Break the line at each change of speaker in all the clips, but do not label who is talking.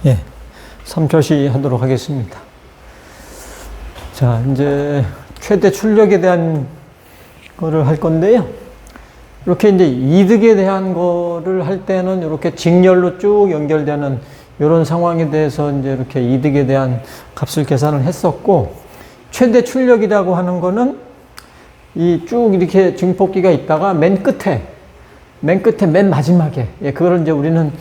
예, 3표시 하도록 하겠습니다. 자, 이제 최대 출력에 대한 거를 할 건데요. 이렇게 이제 이득에 대한 거를 할 때는 이렇게 직렬로 쭉 연결되는 이런 상황에 대해서 이제 이렇게 이득에 대한 값을 계산을 했었고, 최대 출력이라고 하는 거는 이 쭉 이렇게 증폭기가 있다가 맨 마지막에, 예, 그걸 이제 우리는,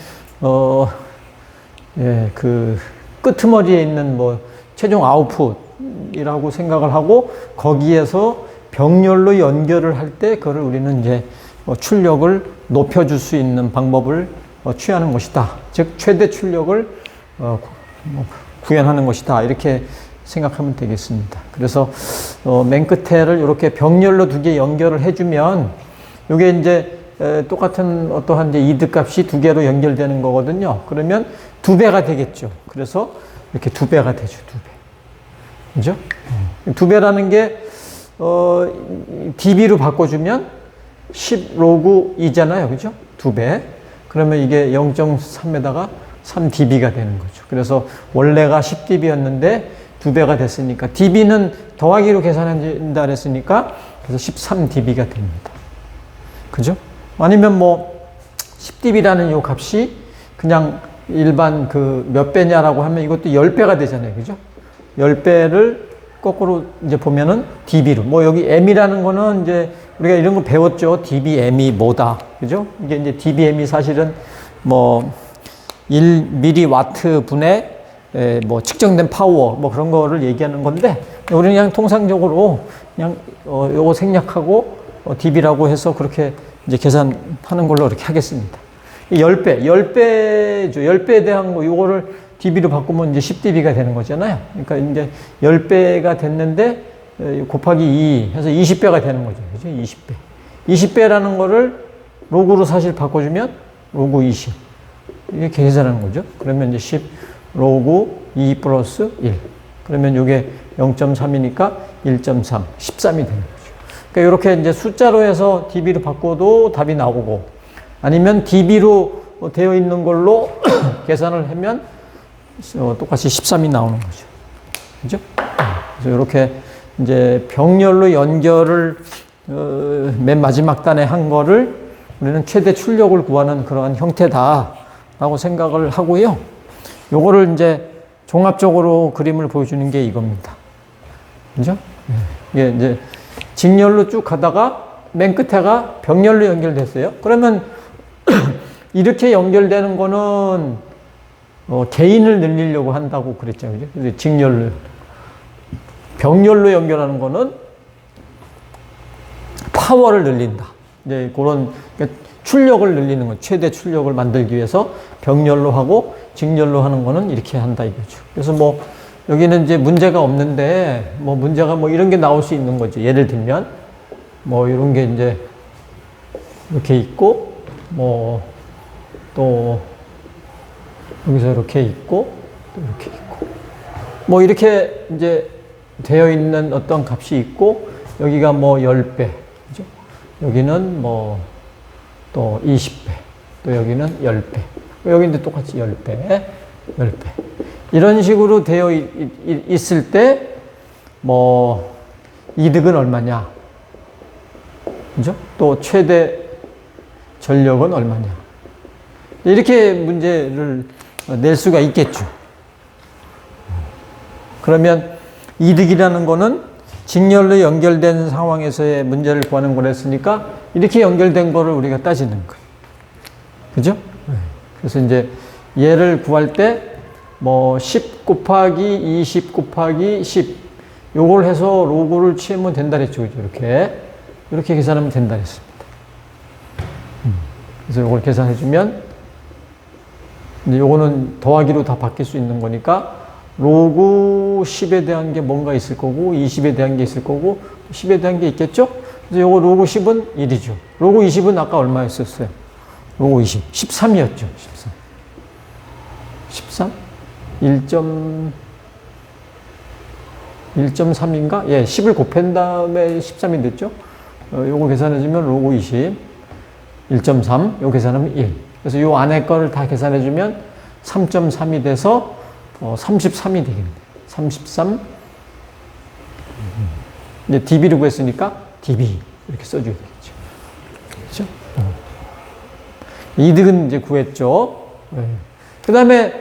그 끄트머리에 있는 뭐 최종 아웃풋이라고 생각을 하고, 거기에서 병렬로 연결을 할 때 그거를 우리는 이제 출력을 높여줄 수 있는 방법을 취하는 것이다. 즉 최대 출력을 구현하는 것이다. 이렇게 생각하면 되겠습니다. 그래서 맨 끝에를 이렇게 병렬로 두 개 연결을 해주면 이게 이제 똑같은 어떠한 이제 이득값이 두 개로 연결되는 거거든요. 그러면 두 배가 되겠죠. 그래서 이렇게 두 배가 되죠. 두 배. 그죠? 두 배라는 게 dB로 바꿔주면 10 로그 2잖아요. 그죠? 두 배. 그러면 이게 0.3에다가 3dB가 되는 거죠. 그래서 원래가 10dB였는데 두 배가 됐으니까 dB는 더하기로 계산한다 그랬으니까 그래서 13dB가 됩니다. 그죠? 아니면 뭐 10dB라는 이 값이 그냥 일반 그 몇 배냐라고 하면 이것도 10배가 되잖아요. 그죠? 10배를 거꾸로 이제 보면은 dB로. 뭐 여기 m이라는 거는 이제 우리가 이런 거 배웠죠. dBm이 뭐다. 그죠? 이게 이제 dBm이 사실은 뭐 1mW 분의 뭐 측정된 파워 뭐 그런 거를 얘기하는 건데, 우리는 그냥 통상적으로 그냥 요거 생략하고 dB라고 해서 그렇게 이제 계산하는 걸로 이렇게 하겠습니다. 10배죠. 10배에 대한 거 요거를 dB로 바꾸면 이제 10dB가 되는 거잖아요. 그러니까 이제 10배가 됐는데 곱하기 2 해서 20배가 되는 거죠. 그죠? 20배. 20배라는 거를 로그로 사실 바꿔주면 로그 20. 이렇게 계산하는 거죠. 그러면 이제 10 로그 2 플러스 1. 그러면 이게 0.3이니까 1.3, 13이 되는 거죠. 그러니까 이렇게 이제 숫자로 해서 dB로 바꿔도 답이 나오고, 아니면 dB로 되어 있는 걸로 계산을 하면 똑같이 13이 나오는 거죠. 그죠? 그래서 이렇게 이제 병렬로 연결을 맨 마지막 단에 한 거를 우리는 최대 출력을 구하는 그러한 형태다라고 생각을 하고요. 요거를 이제 종합적으로 그림을 보여주는 게 이겁니다. 그죠? 이게 이제 직렬로 쭉 가다가 맨 끝에가 병렬로 연결됐어요. 그러면 이렇게 연결되는 거는 개인을 늘리려고 한다고 그랬죠. 그죠? 그래서 직렬로. 병렬로 연결하는 거는 파워를 늘린다. 이제 그런 출력을 늘리는 거, 최대 출력을 만들기 위해서 병렬로 하고 직렬로 하는 거는 이렇게 한다 이거죠. 그래서 뭐 여기는 이제 문제가 없는데 뭐 문제가 뭐 이런 게 나올 수 있는 거죠. 예를 들면 뭐 이런 게 이제 이렇게 있고 뭐 또 여기서 이렇게 있고 또 이렇게 있고 뭐 이렇게 이제 되어 있는 어떤 값이 있고, 여기가 뭐 10배, 그죠? 여기는 뭐 또 20배, 또 여기는 10배, 여기는 똑같이 10배, 10배. 이런 식으로 되어 있을 때, 뭐, 이득은 얼마냐? 그죠? 또 최대 전력은 얼마냐? 이렇게 문제를 낼 수가 있겠죠. 그러면 이득이라는 거는 직렬로 연결된 상황에서의 문제를 구하는 거랬으니까 이렇게 연결된 거를 우리가 따지는 거예요. 그죠? 그래서 이제 얘를 구할 때 뭐 10 곱하기 20 곱하기 10 요걸 해서 로그를 취하면 된다 그랬죠. 그죠? 이렇게 계산하면 된다 그랬습니다. 그래서 요걸 계산해 주면 이제 요거는 더하기로 다 바뀔 수 있는 거니까 로그 10에 대한 게 뭔가 있을 거고 20에 대한 게 있을 거고 10에 대한 게 있겠죠? 그래서 요거 로그 10은 1이죠. 로그 20은 아까 얼마였었어요? 로그 20. 13이었죠. 13. 13? 1.3인가? 예, 10을 곱한 다음에 13이 됐죠? 요거 계산해주면 로그 20. 1.3. 요거 계산하면 1. 그래서 요 안에 거를 다 계산해주면 3.3이 돼서 33이 되겠네. 33. 이제 dB를 구했으니까 dB 이렇게 써줘야 되겠죠. 그렇죠? 이득은 이제 구했죠. 네. 그 다음에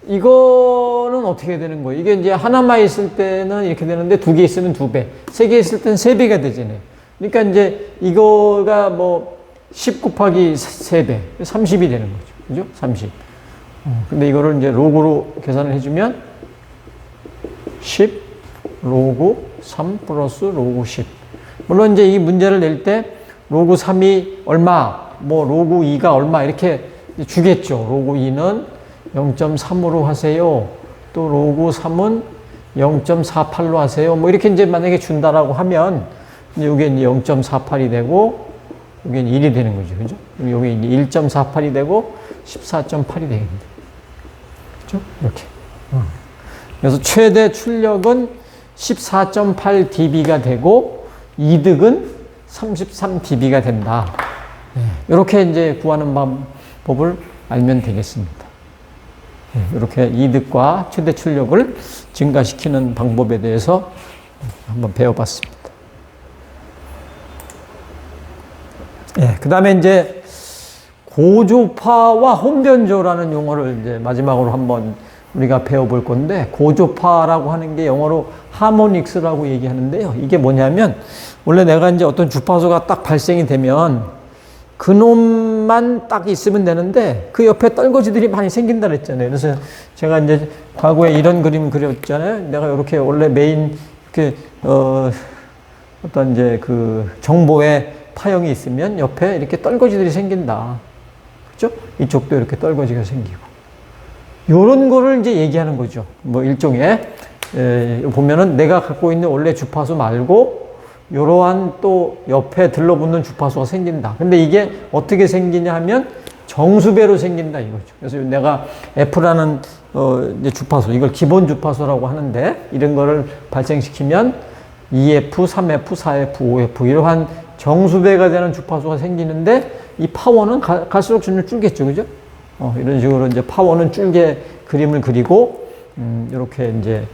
이거는 어떻게 되는 거예요? 이게 이제 하나만 있을 때는 이렇게 되는데 두 개 있으면 2배, 세 개 있을 때는 3배가 되잖아요. 그러니까 이제 이거가 뭐 10 곱하기 3배, 30이 되는 거죠. 그죠? 30. 근데 이거를 이제 로그로 계산을 해주면 10 로그 3 플러스 로그 10. 물론 이제 이 문제를 낼 때 로그 3이 얼마, 뭐 로그 2가 얼마 이렇게 주겠죠. 로그 2는 0.3으로 하세요. 또 로그 3은 0.48로 하세요. 뭐 이렇게 이제 만약에 준다라고 하면 이게 이제 0.48이 되고 이게 1이 되는 거죠. 그죠? 여기 이제 1.48이 되고 14.8이 되겠네. 그죠? 이렇게. 그래서 최대 출력은 14.8 dB가 되고 이득은 33 dB가 된다. 이렇게 이제 구하는 방법을 알면 되겠습니다. 이렇게 이득과 최대 출력을 증가시키는 방법에 대해서 한번 배워봤습니다. 그 다음에 이제 고조파와 혼변조라는 용어를 이제 마지막으로 한번 우리가 배워볼 건데, 고조파라고 하는 게 영어로 하모닉스라고 얘기하는데요. 이게 뭐냐면, 원래 내가 이제 어떤 주파수가 딱 발생이 되면 그놈만 딱 있으면 되는데 그 옆에 떨거지들이 많이 생긴다 그랬잖아요. 그래서 제가 이제 과거에 이런 그림 그렸잖아요. 내가 이렇게 원래 메인 이렇게 어떤 이제 그 정보의 파형이 있으면 옆에 이렇게 떨거지들이 생긴다. 그렇죠? 이쪽도 이렇게 떨거지가 생기고. 요런 거를 이제 얘기하는 거죠. 뭐 일종의 보면은 내가 갖고 있는 원래 주파수 말고 이러한 또 옆에 들러붙는 주파수가 생긴다. 근데 이게 어떻게 생기냐 하면 정수배로 생긴다 이거죠. 그래서 내가 F라는 이제 주파수, 이걸 기본 주파수라고 하는데 이런 거를 발생시키면 2F, 3F, 4F, 5F 이러한 정수배가 되는 주파수가 생기는데 이 파워는 갈수록 점점 줄겠죠. 그죠? 이런 식으로 이제 파워는 줄게 그림을 그리고 이렇게 이제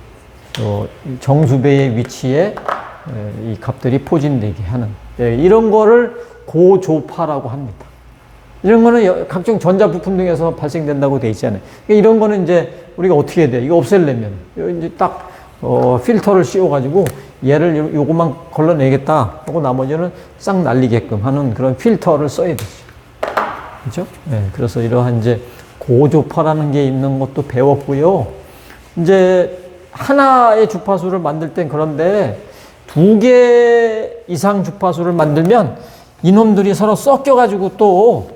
정수배의 위치에 이 값들이 포진되게 하는 이런 거를 고조파라고 합니다. 이런 거는 각종 전자부품 등에서 발생된다고 돼 있잖아요. 이런 거는 이제 우리가 어떻게 해야 돼? 이거 없애려면 이제 딱 필터를 씌워가지고 얘를 요것만 걸러내겠다 하고 나머지는 싹 날리게끔 하는 그런 필터를 써야 되죠. 그렇죠? 그래서 이러한 이제 고조파라는 게 있는 것도 배웠고요. 이제 하나의 주파수를 만들 땐 그런데 2개 이상 주파수를 만들면 이놈들이 서로 섞여가지고 또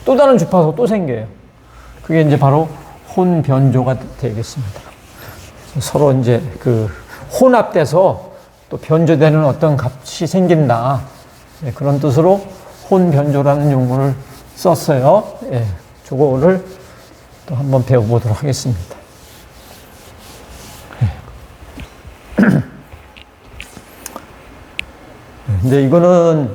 다른 주파수가 또 생겨요. 그게 이제 바로 혼변조가 되겠습니다. 서로 이제 그 혼합돼서 또 변조되는 어떤 값이 생긴다. 그런 뜻으로 혼변조라는 용어를 썼어요. 저거를 또 한번 배워보도록 하겠습니다. 근데 이거는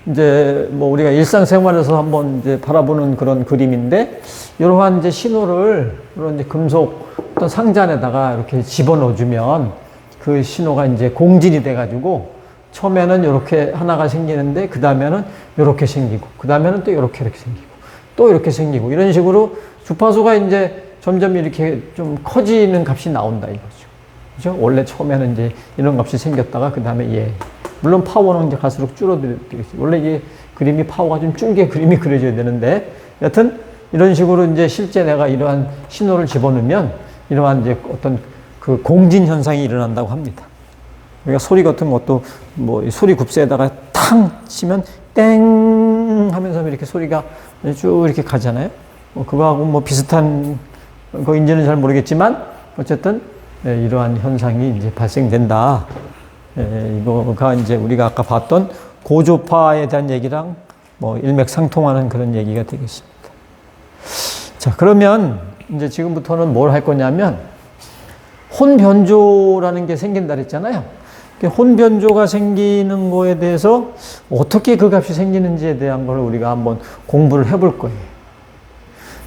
이제 뭐 우리가 일상생활에서 한번 이제 바라보는 그런 그림인데, 이러한 이제 신호를 이런 이제 금속 어떤 상자 안에다가 이렇게 집어넣어주면 그 신호가 이제 공진이 돼가지고 처음에는 이렇게 하나가 생기는데 그 다음에는 이렇게 생기고 그 다음에는 또 이렇게 생기고 또 이렇게 생기고 이런 식으로 주파수가 이제 점점 이렇게 좀 커지는 값이 나온다 이거죠. 그죠? 원래 처음에는 이제 이런 값이 생겼다가 그 다음에 물론 파워는 이제 갈수록 줄어들겠지. 원래 이게 그림이 파워가 좀 줄게 그림이 그려져야 되는데, 여튼 이런 식으로 이제 실제 내가 이러한 신호를 집어넣으면 이러한 이제 어떤 그 공진 현상이 일어난다고 합니다. 그러니까 소리 같은 것도 뭐 소리 굽새에다가 탕 치면 땡 하면서 이렇게 소리가 쭉 이렇게 가잖아요. 그거하고 뭐 비슷한 거인지는 잘 모르겠지만 어쨌든 이러한 현상이 이제 발생된다. 이거가 이제 우리가 아까 봤던 고조파에 대한 얘기랑 뭐 일맥상통하는 그런 얘기가 되겠습니다. 자, 그러면 이제 지금부터는 뭘 할 거냐면 혼변조라는 게 생긴다 그랬잖아요. 혼변조가 생기는 거에 대해서 어떻게 그 값이 생기는지에 대한 걸 우리가 한번 공부를 해볼 거예요.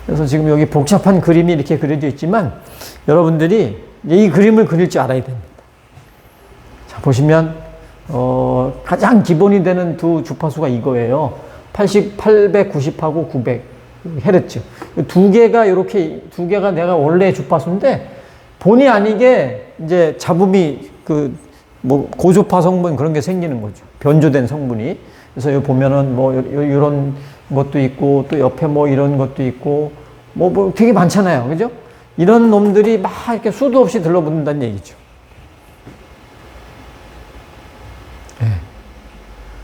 그래서 지금 여기 복잡한 그림이 이렇게 그려져 있지만 여러분들이 이 그림을 그릴 줄 알아야 됩니다. 자, 보시면 가장 기본이 되는 두 주파수가 이거예요. 890하고 900 헤르츠. 두 개가 이렇게 두 개가 내가 원래 주파수인데 본의 아니게 이제 잡음이 뭐 고주파 성분 그런 게 생기는 거죠. 변조된 성분이. 그래서 여기 보면은 뭐 이런 것도 있고 또 옆에 뭐 이런 것도 있고 뭐 되게 많잖아요. 그죠? 이런 놈들이 막 이렇게 수도 없이 들러붙는다는 얘기죠. 네.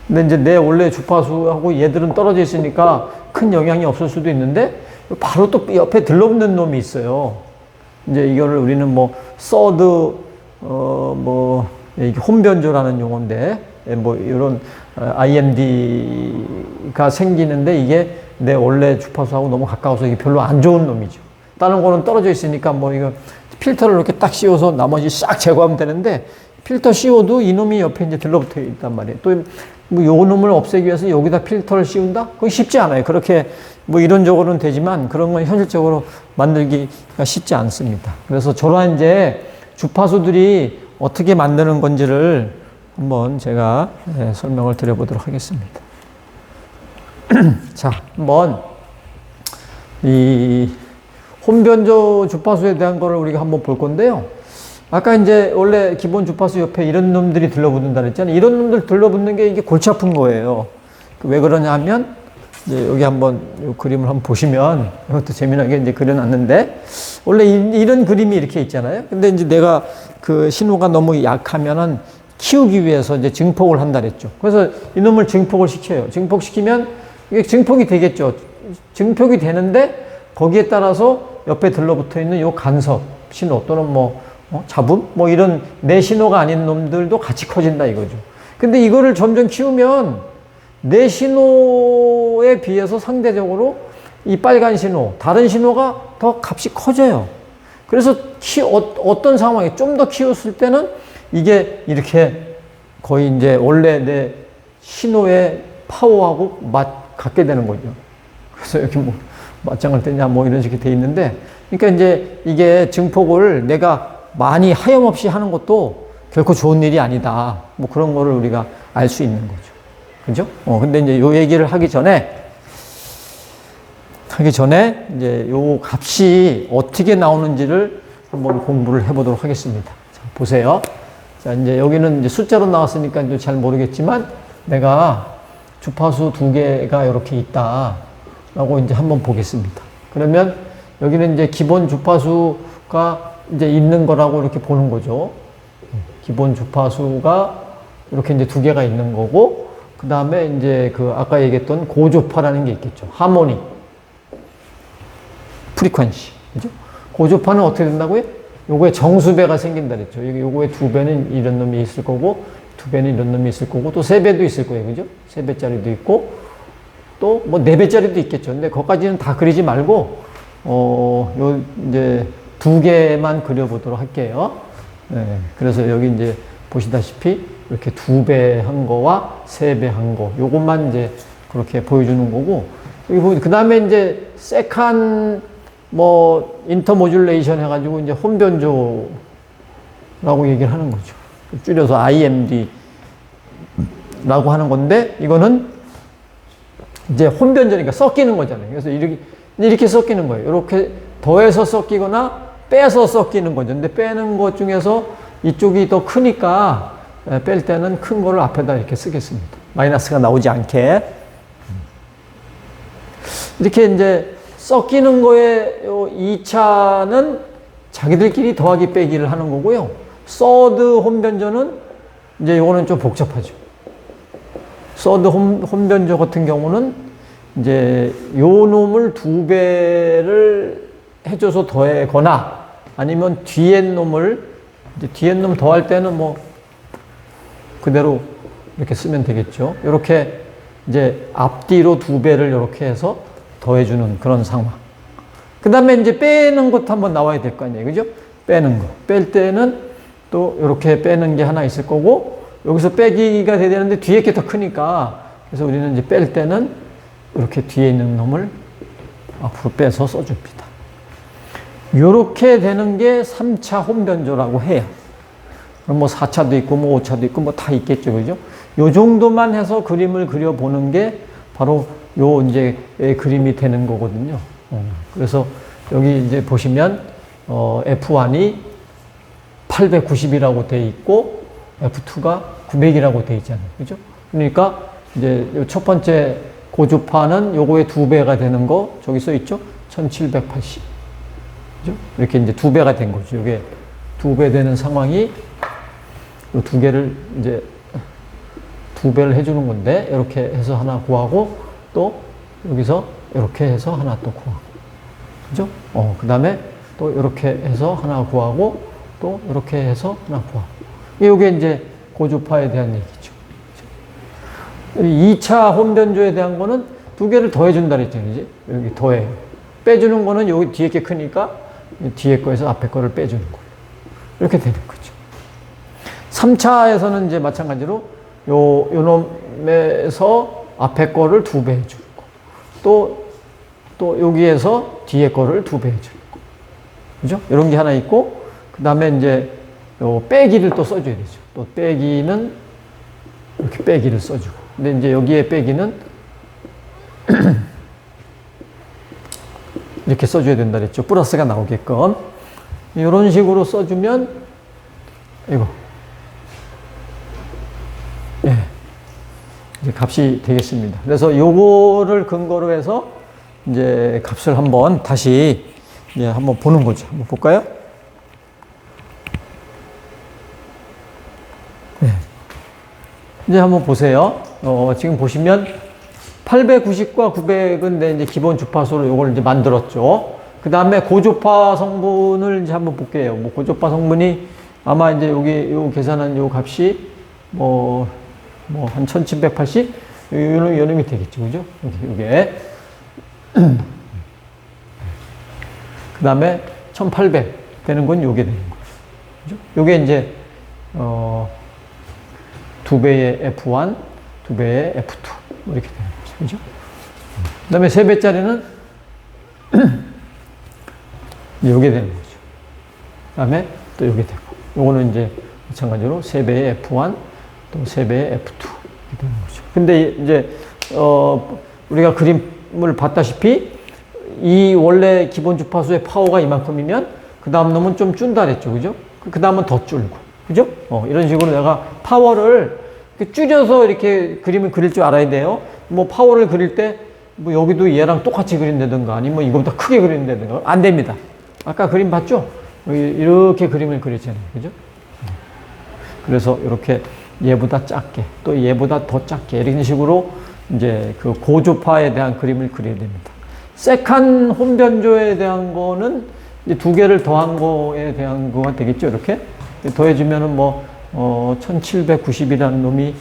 근데 이제 내 원래 주파수하고 얘들은 떨어져 있으니까 큰 영향이 없을 수도 있는데 바로 또 옆에 들러붙는 놈이 있어요. 이제 이거를 우리는 뭐 서드 이게 혼변조라는 용어인데 뭐 이런 IMD가 생기는데 이게 내 원래 주파수하고 너무 가까워서 이게 별로 안 좋은 놈이죠. 다른 거는 떨어져 있으니까 뭐 이거 필터를 이렇게 딱 씌워서 나머지 싹 제거하면 되는데 필터 씌워도 이놈이 옆에 이제 들러붙어 있단 말이에요. 또 뭐 요 놈을 없애기 위해서 여기다 필터를 씌운다? 그건 쉽지 않아요. 그렇게 뭐 이론적으로는 되지만 그런 건 현실적으로 만들기가 쉽지 않습니다. 그래서 저런 이제 주파수들이 어떻게 만드는 건지를 한번 제가 설명을 드려보도록 하겠습니다. 자, 한번 이 혼변조 주파수에 대한 거를 우리가 한번 볼 건데요. 아까 이제 원래 기본 주파수 옆에 이런 놈들이 들러붙는다 그랬잖아요. 이런 놈들 들러붙는 게 이게 골치 아픈 거예요. 왜 그러냐 하면 이제 여기 한번 이 그림을 한번 보시면 이것도 재미나게 이제 그려놨는데 원래 이런 그림이 이렇게 있잖아요. 근데 이제 내가 그 신호가 너무 약하면은 키우기 위해서 이제 증폭을 한다 그랬죠. 그래서 이놈을 증폭을 시켜요. 증폭시키면 이게 증폭이 되겠죠. 증폭이 되는데 거기에 따라서 옆에 들러붙어 있는 요 간섭 신호 또는 뭐 잡음? 뭐 이런 내 신호가 아닌 놈들도 같이 커진다 이거죠. 근데 이거를 점점 키우면 내 신호에 비해서 상대적으로 이 빨간 신호, 다른 신호가 더 값이 커져요. 그래서 어떤 상황에 좀 더 키웠을 때는 이게 이렇게 거의 이제 원래 내 신호의 파워하고 같게 되는 거죠. 그래서 여기 뭐 맞짱을 뜨냐 뭐 이런 식이 돼 있는데 그러니까 이제 이게 증폭을 내가 많이 하염없이 하는 것도 결코 좋은 일이 아니다. 뭐 그런 거를 우리가 알 수 있는 거죠. 그죠? 근데 이제 요 얘기를 하기 전에 이제 요 값이 어떻게 나오는지를 한번 공부를 해보도록 하겠습니다. 자, 보세요. 자, 이제 여기는 이제 숫자로 나왔으니까 이제 잘 모르겠지만 내가 주파수 두 개가 이렇게 있다라고 이제 한번 보겠습니다. 그러면 여기는 이제 기본 주파수가 이제 있는 거라고 이렇게 보는 거죠. 기본 주파수가 이렇게 이제 두 개가 있는 거고, 그 다음에 이제 그 아까 얘기했던 고주파라는 게 있겠죠. 하모니, 프리퀀시. 그죠? 고주파는 어떻게 된다고요? 요거에 정수배가 생긴다 그랬죠. 요거에 두 배는 이런 놈이 있을 거고, 두 배는 이런 놈이 있을 거고, 또 세 배도 있을 거예요. 그죠? 세 배짜리도 있고, 또 뭐 네 배짜리도 있겠죠. 근데 거기까지는 다 그리지 말고, 요 이제 두 개만 그려보도록 할게요. 네, 그래서 여기 이제 보시다시피 이렇게 두 배 한 거와 세 배 한 거, 요것만 이제 그렇게 보여주는 거고, 여기 그 다음에 이제 세칸 뭐 인터모듈레이션 해가지고 이제 혼변조라고 얘기를 하는 거죠. 줄여서 IMD라고 하는 건데, 이거는 이제 혼변조니까 섞이는 거잖아요. 그래서 이렇게 섞이는 거예요. 이렇게 더해서 섞이거나 빼서 섞이는 거죠. 근데 빼는 것 중에서 이쪽이 더 크니까 뺄 때는 큰 거를 앞에다 이렇게 쓰겠습니다. 마이너스가 나오지 않게. 이렇게 이제 섞이는 거에 2차는 자기들끼리 더하기 빼기를 하는 거고요. 서드 혼변조는 이제 이거는 좀 복잡하죠. 서드 혼변조 같은 경우는 이제 요 놈을 두 배를 해줘서 더해거나 아니면 뒤에 놈을 이제 뒤에 놈 더할 때는 뭐 그대로 이렇게 쓰면 되겠죠. 이렇게 이제 앞뒤로 두 배를 이렇게 해서 더해주는 그런 상황. 그 다음에 이제 빼는 것도 한번 나와야 될 거 아니에요. 그죠? 빼는 거. 뺄 때는 또 이렇게 빼는 게 하나 있을 거고, 여기서 빼기가 돼야 되는데 뒤에 게 더 크니까, 그래서 우리는 이제 뺄 때는 이렇게 뒤에 있는 놈을 앞으로 빼서 써줍니다. 이렇게 되는 게 3차 혼변조라고 해요. 그럼 뭐 4차도 있고 뭐 5차도 있고 뭐 다 있겠죠. 그죠? 요 정도만 해서 그림을 그려보는 게 바로 요 이제 그림이 되는 거거든요. 그래서 여기 이제 보시면 F1이 890이라고 돼 있고 F2가 900이라고 돼 있잖아요. 그죠? 그러니까 이제 첫 번째 고주파는 요거의 2배가 되는 거 저기 써 있죠? 1780. 그죠? 이렇게 이제 2배가 된 거죠. 이게 2배 되는 상황이 요 두 개를 이제 2배를 해주는 건데 이렇게 해서 하나 구하고 또 여기서 이렇게 해서 하나 또 구하고. 그죠? 그 다음에 또 이렇게 해서 하나 구하고 또 이렇게 해서 하나 구하고. 이게 이제 고주파에 대한 얘기죠. 2차 혼변조에 대한 거는 2개를 더해준다 그랬잖아요. 이제 여기 더해요. 빼주는 거는 여기 뒤에 게 크니까 뒤에 거에서 앞에 거를 빼주는 거예요. 이렇게 되는 거죠. 3차에서는 이제 마찬가지로 요 놈에서 앞에 거를 2배 해주고 또 여기에서 뒤에 거를 2배 해주고. 그죠? 이런 게 하나 있고, 그 다음에 이제 요 빼기를 또 써줘야 되죠. 또 빼기는 이렇게 빼기를 써주고. 근데 이제 여기에 빼기는 이렇게 써줘야 된다 그랬죠. 플러스가 나오게끔. 이런 식으로 써주면, 이거. 예. 이제 값이 되겠습니다. 그래서 요거를 근거로 해서 이제 값을 한번 다시 이제 한번 보는 거죠. 한번 볼까요? 네. 이제 한번 보세요. 지금 보시면 890과 900은 이제 기본 주파수로 요걸 이제 만들었죠. 그 다음에 고주파 성분을 이제 한번 볼게요. 뭐 고주파 성분이 아마 이제 여기 요 계산한 요 값이 한 1780? 요 놈이 되겠죠. 그죠? 요게. 그 다음에 1800 되는 건 요게 되는 거죠. 그죠? 요게 이제, 2배의 F1, 2배의 F2. 뭐 이렇게 되는 거죠. 그죠? 그 다음에 3배짜리는 요게 되는 거죠. 그 다음에 또 요게 되고. 요거는 이제 마찬가지로 3배의 F1, 또 3배의 F2. 이렇게 되는 거죠. 근데 이제, 우리가 그림을 봤다시피 이 원래 기본 주파수의 파워가 이만큼이면 그 다음 놈은 좀 준다 그랬죠. 그죠? 그 다음은 더 줄고. 그죠? 이런 식으로 내가 파워를 줄여서 이렇게 그림을 그릴 줄 알아야 돼요. 뭐 파워를 그릴 때 뭐 여기도 얘랑 똑같이 그린다든가 아니면 이거보다 크게 그린다든가 안 됩니다. 아까 그림 봤죠? 이렇게 그림을 그렸잖아요. 그죠? 그래서 이렇게 얘보다 작게 또 얘보다 더 작게 이런 식으로 이제 그 고주파에 대한 그림을 그려야 됩니다. 세칸 혼변조에 대한 거는 이제 2개를 더한 거에 대한 거가 되겠죠. 이렇게 더해주면은 1790이라는 놈이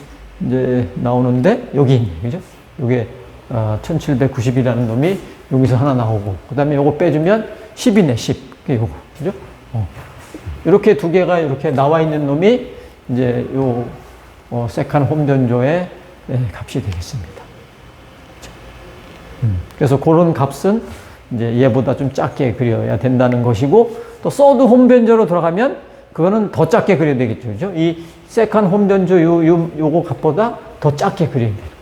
이제 나오는데 여기 있네. 그죠? 요게 1790이라는 놈이 여기서 하나 나오고 그 다음에 요거 빼주면 10이네. 10. 요거. 그죠? 이렇게 2개가 이렇게 나와 있는 놈이 이제 요 세칸 혼변조의 값이 되겠습니다. 그래서 그런 값은 이제 얘보다 좀 작게 그려야 된다는 것이고 또 서드 혼변조로 들어가면 그거는 더 작게 그려야 되겠죠. 그죠? 이 세컨 혼변조 요거 값보다 더 작게 그려야 돼요.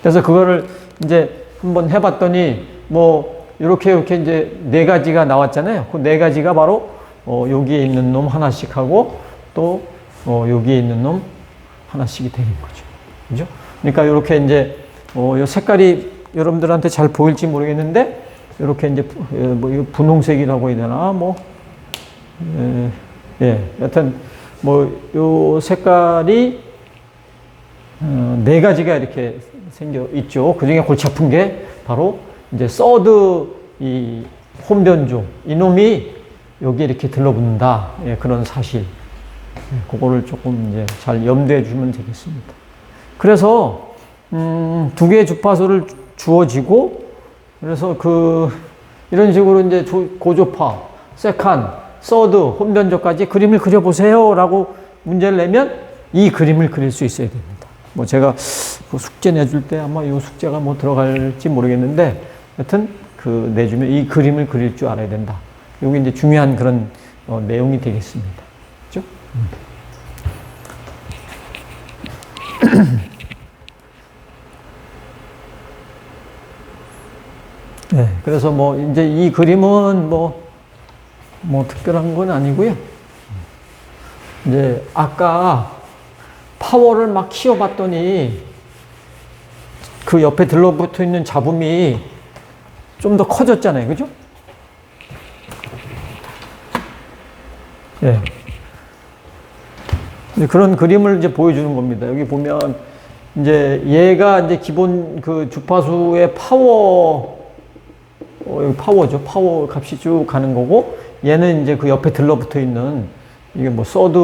그래서 그거를 이제 한번 해봤더니 뭐 이렇게 이제 4가지가 나왔잖아요. 그 4가지가 바로 여기에 있는 놈 하나씩 하고 또 여기에 있는 놈 하나씩이 되는 거죠. 그죠? 그러니까 이렇게 이제 요 색깔이 여러분들한테 잘 보일지 모르겠는데 이렇게 이제 뭐 분홍색이라고 해야 되나 여튼 요 색깔이 4가지가 이렇게 생겨 있죠. 그 중에 골치 아픈 게 바로 이제 서드 이 혼변조 이놈이 여기에 이렇게 들러붙는다. 그런 사실. 그거를 조금 이제 잘 염두해 주면 되겠습니다. 그래서 2개의 주파수를 주어지고 그래서 이런 식으로 이제 고주파, 세칸, 서드, 혼변조까지 그림을 그려보세요 라고 문제를 내면 이 그림을 그릴 수 있어야 됩니다. 뭐 제가 그 숙제 내줄 때 아마 이 숙제가 뭐 들어갈지 모르겠는데 하여튼 그 내주면 이 그림을 그릴 줄 알아야 된다. 이게 이제 중요한 그런 내용이 되겠습니다. 그렇죠? 네, 그래서 뭐 이제 이 그림은 뭐 특별한 건 아니고요. 이제 아까 파워를 막 키워봤더니 그 옆에 들러붙어 있는 잡음이 좀 더 커졌잖아요. 그죠? 예. 네. 그런 그림을 이제 보여주는 겁니다. 여기 보면 이제 얘가 이제 기본 그 주파수의 여기 파워죠. 파워 값이 쭉 가는 거고, 얘는 이제 그 옆에 들러붙어 있는 이게 뭐 서드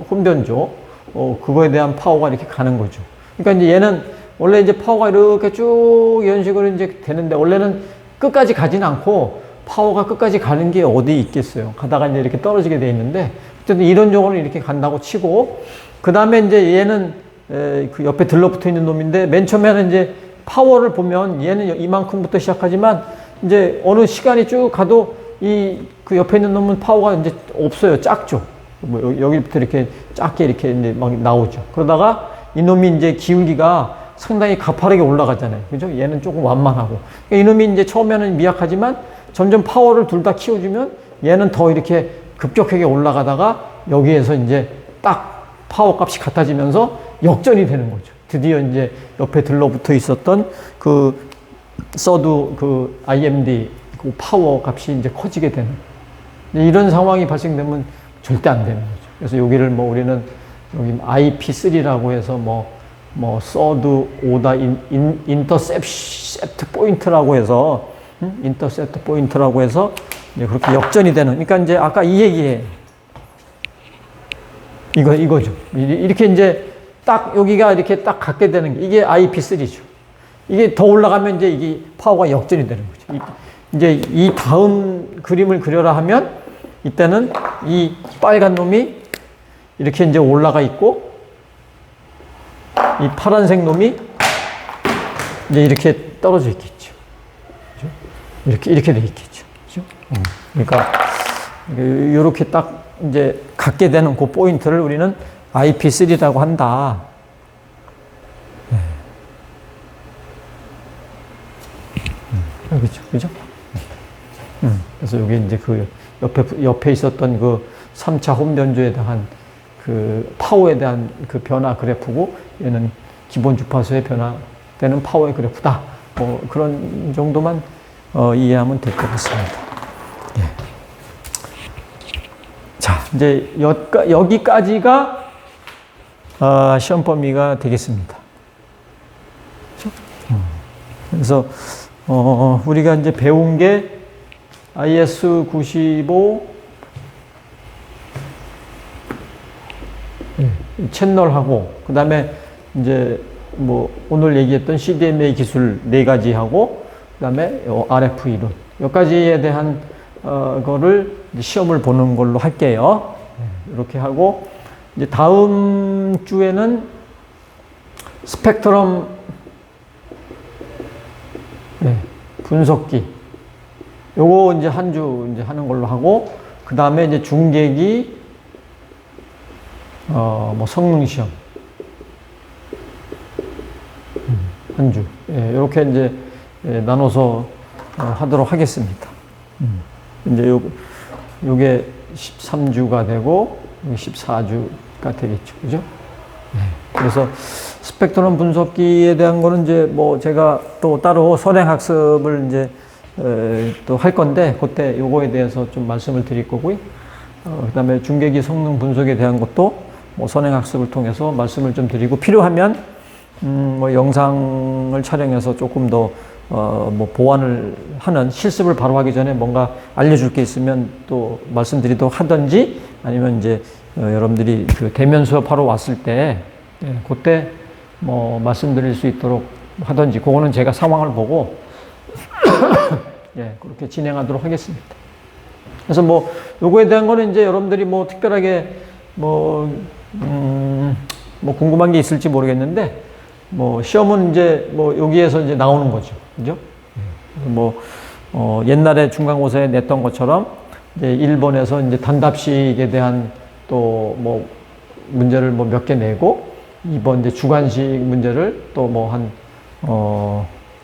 혼변조, 그거에 대한 파워가 이렇게 가는 거죠. 그러니까 이제 얘는 원래 이제 파워가 이렇게 쭉 이런 식으로 이제 되는데, 원래는 끝까지 가진 않고 파워가 끝까지 가는 게 어디 있겠어요. 가다가 이제 이렇게 떨어지게 돼 있는데, 어쨌든 이론적으로 이렇게 간다고 치고, 그 다음에 이제 얘는 그 옆에 들러붙어 있는 놈인데, 맨 처음에는 이제 파워를 보면 얘는 이만큼부터 시작하지만 이제 어느 시간이 쭉 가도 그 옆에 있는 놈은 파워가 이제 없어요. 작죠. 뭐 여기부터 이렇게 작게 이렇게 이제 막 나오죠. 그러다가 이놈이 이제 기울기가 상당히 가파르게 올라가잖아요. 그죠? 얘는 조금 완만하고. 그러니까 이놈이 이제 처음에는 미약하지만 점점 파워를 둘 다 키워주면 얘는 더 이렇게 급격하게 올라가다가 여기에서 이제 딱 파워 값이 같아지면서 역전이 되는 거죠. 드디어 이제 옆에 들러붙어 있었던 그 서드 그 IMD 그 파워 값이 이제 커지게 되는, 이런 상황이 발생되면 절대 안 되는 거죠. 그래서 여기를 뭐 우리는 여기 IP3라고 해서 뭐 서드 오다 인터셉트 포인트라고 해서 인터셉트 포인트라고 해서 이제 그렇게 역전이 되는. 그러니까 이제 아까 이 얘기에 이거죠. 이렇게 이제 딱 여기가 이렇게 딱 갖게 되는 게 이게 IP3죠. 이게 더 올라가면 이제 이게 파워가 역전이 되는 거죠. 이제 이 다음 그림을 그려라 하면 이때는 이 빨간 놈이 이렇게 이제 올라가 있고, 이 파란색 놈이 이제 이렇게 떨어져 있겠죠. 그렇죠? 이렇게 돼 있겠죠. 그렇죠? 그러니까 이렇게 딱 이제 갖게 되는 그 포인트를 우리는 IP3라고 한다. 네. 그렇죠. 그죠? 그래서 여기 이제 그 옆에 있었던 그 3차 혼변조에 대한 그 파워에 대한 그 변화 그래프고, 얘는 기본 주파수의 변화되는 파워의 그래프다. 뭐 그런 정도만 이해하면 될 것 같습니다. 예. 자, 이제 여기까지가 시험 범위가 되겠습니다. 그래서 우리가 이제 배운 게 IS95 채널하고, 그 다음에 이제 뭐 오늘 얘기했던 CDMA 기술 4가지 하고, 그 다음에 RF 이론, 여기까지에 대한 거를 시험을 보는 걸로 할게요. 이렇게 하고, 이제 다음 주에는 스펙트럼 분석기, 요거 이제 한 주 이제 하는 걸로 하고, 그 다음에 이제 중계기, 뭐 성능 시험 한 주, 이렇게 이제 나눠서 하도록 하겠습니다. 이제 요게 13주가 되고 14주가 되겠죠, 그죠? 그래서 스펙트럼 분석기에 대한 거는 이제 뭐 제가 또 따로 선행학습을 이제 또 할 건데, 그때 요거에 대해서 좀 말씀을 드릴 거고요. 그 다음에 중계기 성능 분석에 대한 것도 뭐 선행학습을 통해서 말씀을 좀 드리고, 필요하면 뭐 영상을 촬영해서 조금 더 뭐 보완을 하는, 실습을 바로 하기 전에 뭔가 알려줄 게 있으면 또 말씀드리도록 하든지, 아니면 이제 여러분들이 그 대면 수업하러 왔을 때 그때 뭐 말씀드릴 수 있도록 하든지, 그거는 제가 상황을 보고 그렇게 진행하도록 하겠습니다. 그래서 뭐 요거에 대한 거는 이제 여러분들이 뭐 특별하게 뭐 뭐 궁금한 게 있을지 모르겠는데, 뭐 시험은 이제 뭐 여기에서 이제 나오는 거죠. 그죠? 뭐, 옛날에 중간고사에 냈던 것처럼 이제 1번에서 이제 단답식에 대한 또 뭐 문제를 뭐 몇 개 내고, 2번 이제 주관식 문제를 또 뭐 한,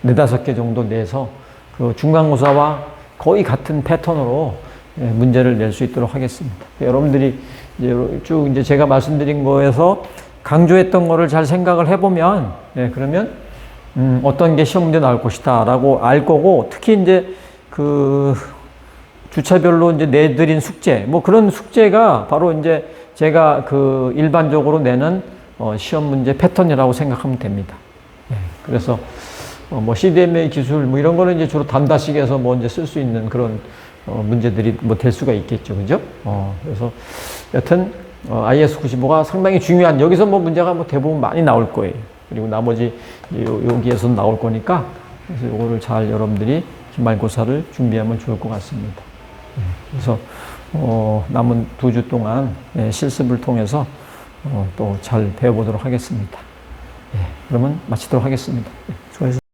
4-5개 정도 내서 그 중간고사와 거의 같은 패턴으로 문제를 낼 수 있도록 하겠습니다. 여러분들이 이제 쭉 이제 제가 말씀드린 거에서 강조했던 거를 잘 생각을 해보면, 그러면, 어떤 게 시험 문제 나올 것이다 라고 알 거고, 특히 이제 그 주차별로 이제 내드린 숙제, 뭐 그런 숙제가 바로 이제 제가 그 일반적으로 내는 시험 문제 패턴이라고 생각하면 됩니다. 그래서 뭐 CDMA 기술 뭐 이런 거는 이제 주로 단답식에서 뭐 이제 쓸 수 있는 그런 문제들이 뭐 될 수가 있겠죠. 그죠? 그래서 여튼 IS-95가 상당히 중요한, 여기서 뭐 문제가 뭐 대부분 많이 나올 거예요. 그리고 나머지 여기에서 나올 거니까, 그래서 이거를 잘 여러분들이 기말고사를 준비하면 좋을 것 같습니다. 그래서 남은 2주 동안 실습을 통해서 또 잘 배워보도록 하겠습니다. 그러면 마치도록 하겠습니다. 수고하셨습니다.